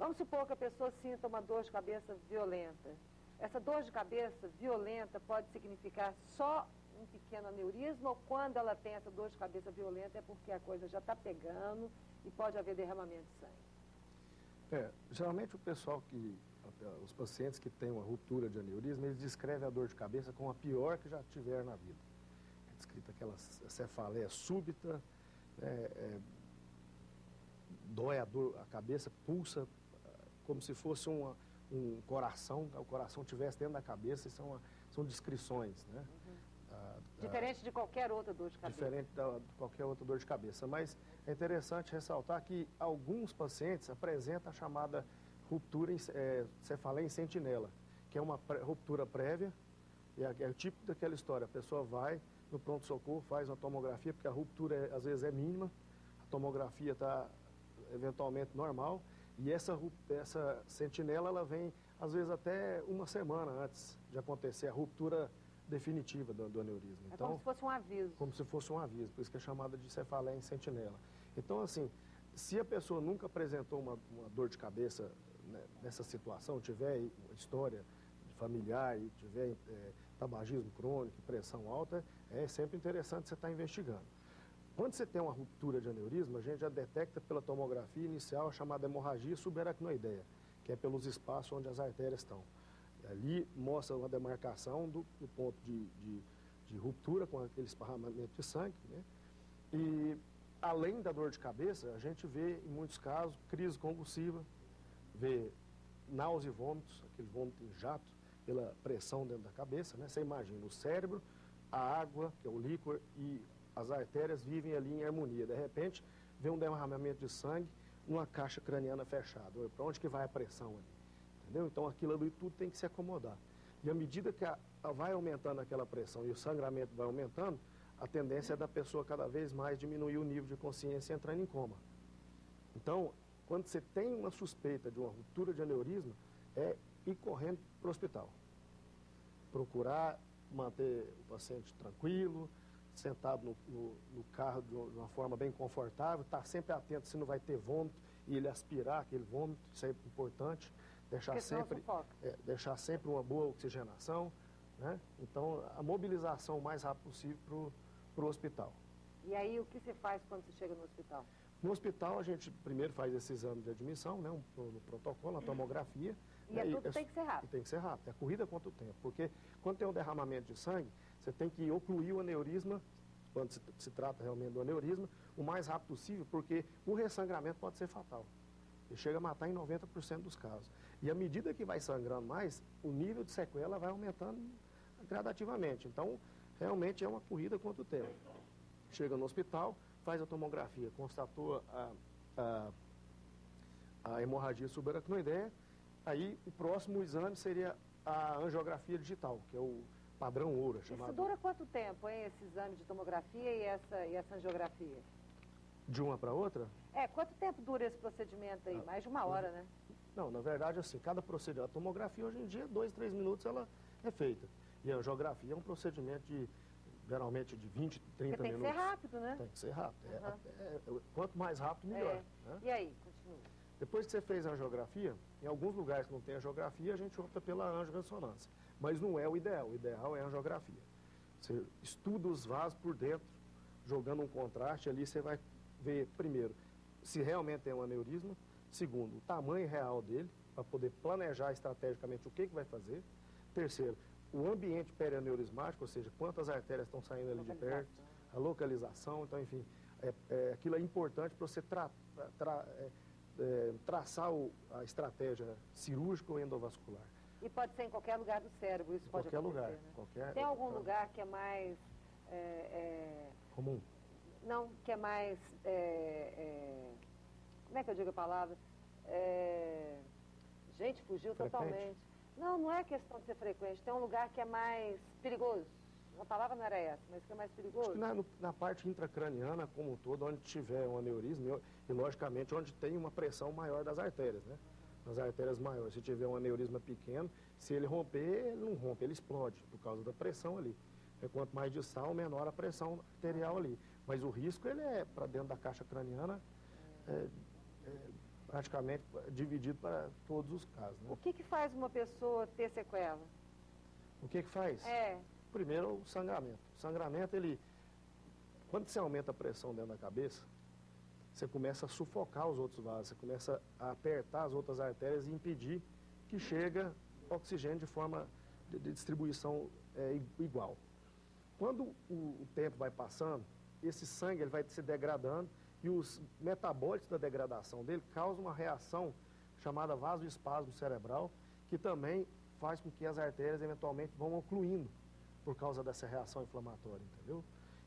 Vamos supor que a pessoa sinta uma dor de cabeça violenta. Essa dor de cabeça violenta pode significar só um pequeno aneurisma, ou quando ela tem essa dor de cabeça violenta é porque a coisa já está pegando e pode haver derramamento de sangue? Geralmente o pessoal os pacientes que têm uma ruptura de aneurisma, eles descrevem a dor de cabeça como a pior que já tiveram na vida. É descrita aquela cefaleia súbita, dói a cabeça, pulsa como se fosse um coração, o coração estivesse dentro da cabeça, e são descrições, né? Diferente de qualquer outra dor de cabeça. Diferente de qualquer outra dor de cabeça. Mas é interessante ressaltar que alguns pacientes apresentam a chamada ruptura cefaleia em sentinela, que é uma ruptura prévia, e é o tipo daquela história. A pessoa vai no pronto-socorro, faz uma tomografia, porque a ruptura às vezes é mínima, a tomografia está eventualmente normal, e essa sentinela ela vem às vezes até uma semana antes de acontecer a ruptura definitiva do aneurisma. Então, como se fosse um aviso. Como se fosse um aviso, por isso que é chamada de cefaleia em sentinela. Então, assim, se a pessoa nunca apresentou uma dor de cabeça, né, nessa situação, tiver história familiar e tiver tabagismo crônico, pressão alta, é sempre interessante você estar investigando. Quando você tem uma ruptura de aneurisma, a gente já detecta pela tomografia inicial a chamada hemorragia subaracnoideia, que é pelos espaços onde as artérias estão. Ali mostra uma demarcação do ponto de ruptura com aquele esparramamento de sangue, né? E além da dor de cabeça, a gente vê em muitos casos crise convulsiva, vê náusea e vômitos, aquele vômito em jato pela pressão dentro da cabeça, né? Você imagina o cérebro, a água, que é o líquor, e as artérias vivem ali em harmonia. De repente, vem um derramamento de sangue numa caixa craniana fechada. Para onde que vai a pressão ali? Entendeu? Então, aquilo ali tudo tem que se acomodar. E à medida que vai aumentando aquela pressão e o sangramento vai aumentando, a tendência é da pessoa cada vez mais diminuir o nível de consciência entrando em coma. Então, quando você tem uma suspeita de uma ruptura de aneurisma, é ir correndo para o hospital. Procurar manter o paciente tranquilo, sentado no carro de uma forma bem confortável, estar sempre atento se não vai ter vômito e ele aspirar aquele vômito, isso é importante. Deixar sempre uma boa oxigenação, né? Então, a mobilização o mais rápido possível para o hospital. E aí, o que você faz quando você chega no hospital? No hospital, a gente primeiro faz esse exame de admissão, né? No protocolo, a tomografia. E tudo tem que ser rápido. Tem que ser rápido, é corrida contra o tempo. Porque quando tem um derramamento de sangue, você tem que ocluir o aneurisma, quando se trata realmente do aneurisma, o mais rápido possível, porque o ressangramento pode ser fatal. Ele chega a matar em 90% dos casos. E à medida que vai sangrando mais, o nível de sequela vai aumentando gradativamente. Então, realmente é uma corrida contra o tempo. Chega no hospital, faz a tomografia, constatou a hemorragia subaracnoideia, aí o próximo exame seria a angiografia digital, que é o padrão ouro. Isso dura quanto tempo, hein, esse exame de tomografia e essa angiografia? De uma para outra? Quanto tempo dura esse procedimento aí? Mais de uma hora, né? Não, na verdade, assim, cada procedimento, a tomografia hoje em dia, 2, 3 minutos ela é feita. E a angiografia é um procedimento geralmente de 20, 30 minutos. Tem que ser rápido, né? Tem que ser rápido. Quanto mais rápido, melhor. Né? E aí, continua. Depois que você fez a angiografia, em alguns lugares que não tem angiografia, a gente opta pela angiorressonância. Mas não é o ideal é a angiografia. Você estuda os vasos por dentro, jogando um contraste, ali você vai ver, primeiro, se realmente tem um aneurisma, segundo, o tamanho real dele, para poder planejar estrategicamente o que vai fazer, terceiro, o ambiente perianeurismático, ou seja, quantas artérias estão saindo ali de perto, a localização, então, enfim, aquilo é importante para você traçar a estratégia cirúrgica ou endovascular. E pode ser em qualquer lugar do cérebro, isso pode acontecer, lugar, né? Tem algum lugar que é mais... comum? Não, que é mais... como é que eu digo a palavra? Gente, fugiu frequente? Totalmente. Não é questão de ser frequente. Tem um lugar que é mais perigoso. A palavra não era essa, mas que é mais perigoso. Acho que na parte intracraniana como um todo, onde tiver um aneurisma e, logicamente, onde tem uma pressão maior das artérias, né? Nas artérias maiores. Se tiver um aneurisma pequeno, se ele romper, ele não rompe, ele explode por causa da pressão ali. Quanto mais distal, menor a pressão arterial ali. Mas o risco, ele é para dentro da caixa craniana praticamente dividido para todos os casos. Né? O que faz uma pessoa ter sequela? O que faz? Primeiro, o sangramento. O sangramento, quando você aumenta a pressão dentro da cabeça, você começa a sufocar os outros vasos, você começa a apertar as outras artérias e impedir que chegue oxigênio de forma de distribuição igual. Quando o tempo vai passando, esse sangue ele vai se degradando e os metabólitos da degradação dele causam uma reação chamada vasoespasmo cerebral, que também faz com que as artérias eventualmente vão ocluindo por causa dessa reação inflamatória, entendeu?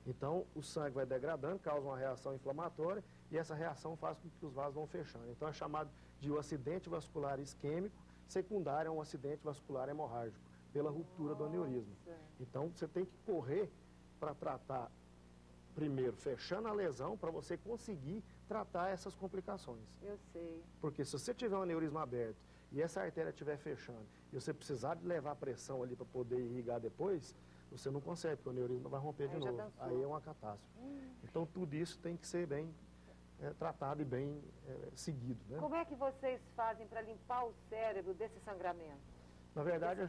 Então, o sangue vai degradando, causa uma reação inflamatória e essa reação faz com que os vasos vão fechando. Então, é chamado de um acidente vascular isquêmico secundário a um acidente vascular hemorrágico, pela ruptura do aneurisma. Então, você tem que correr para tratar, primeiro, fechando a lesão, para você conseguir tratar essas complicações. Eu sei. Porque se você tiver um aneurisma aberto e essa artéria estiver fechando e você precisar de levar pressão ali para poder irrigar depois, você não consegue, porque o aneurisma vai romper de novo. Aí é uma catástrofe. Então, tudo isso tem que ser bem tratado e bem seguido. Né? Como é que vocês fazem para limpar o cérebro desse sangramento? Na verdade,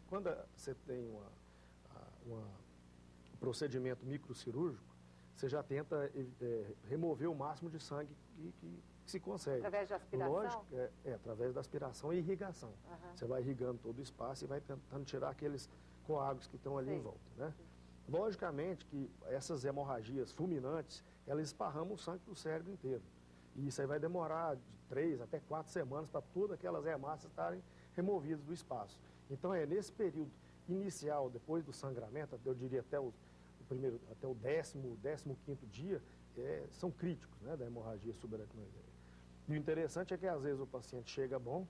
quando você tem um procedimento microcirúrgico, você já tenta remover o máximo de sangue que se consegue. Através de aspiração? Lógico, através da aspiração e irrigação. Você vai irrigando todo o espaço e vai tentando tirar aqueles coágulos que estão ali em volta. Né? Logicamente que essas hemorragias fulminantes, elas esparramam o sangue para o cérebro inteiro. E isso aí vai demorar de 3 até 4 semanas para todas aquelas hemácias estarem removidas do espaço. Então, nesse período inicial, depois do sangramento, eu diria até o 15º dia, são críticos, né, da hemorragia subaracnoideia. E o interessante é que, às vezes, o paciente chega bom,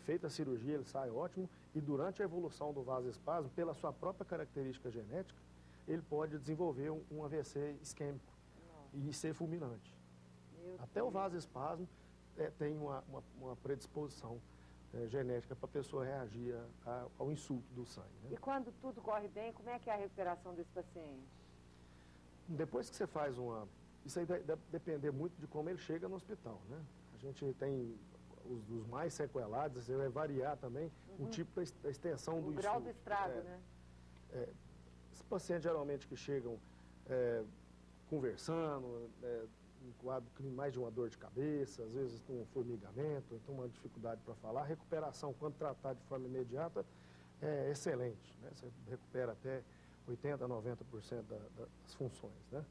feita a cirurgia, ele sai ótimo, e durante a evolução do vasoespasmo, pela sua própria característica genética, ele pode desenvolver um AVC isquêmico e ser fulminante. Até o vasoespasmo tem uma predisposição genética para a pessoa reagir ao insulto do sangue. Né? E quando tudo corre bem, como é que é a recuperação desse paciente? Depois que você faz isso aí vai depender muito de como ele chega no hospital, né? A gente tem os mais sequelados, você vai variar também o tipo da extensão do insulto. O grau do estrago, né? Esses pacientes geralmente que chegam conversando, um quadro com mais de uma dor de cabeça, às vezes com um formigamento, então uma dificuldade para falar. A recuperação, quando tratar de forma imediata, é excelente, né? Você recupera até 80% a 90% das funções, né?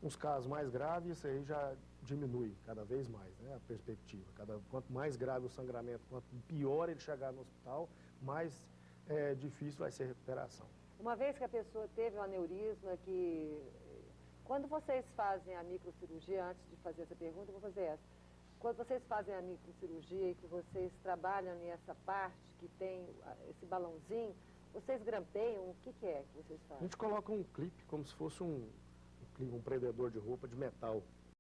Nos casos mais graves, isso aí já diminui cada vez mais, né, a perspectiva. Quanto mais grave o sangramento, quanto pior ele chegar no hospital, mais difícil vai ser a recuperação. Uma vez que a pessoa teve um aneurisma, quando vocês fazem a microcirurgia, antes de fazer essa pergunta, eu vou fazer essa. Quando vocês fazem a microcirurgia e que vocês trabalham nessa parte que tem esse balãozinho, vocês grampeiam? O que é que vocês fazem? A gente coloca um clipe, como se fosse um prendedor de roupa de metal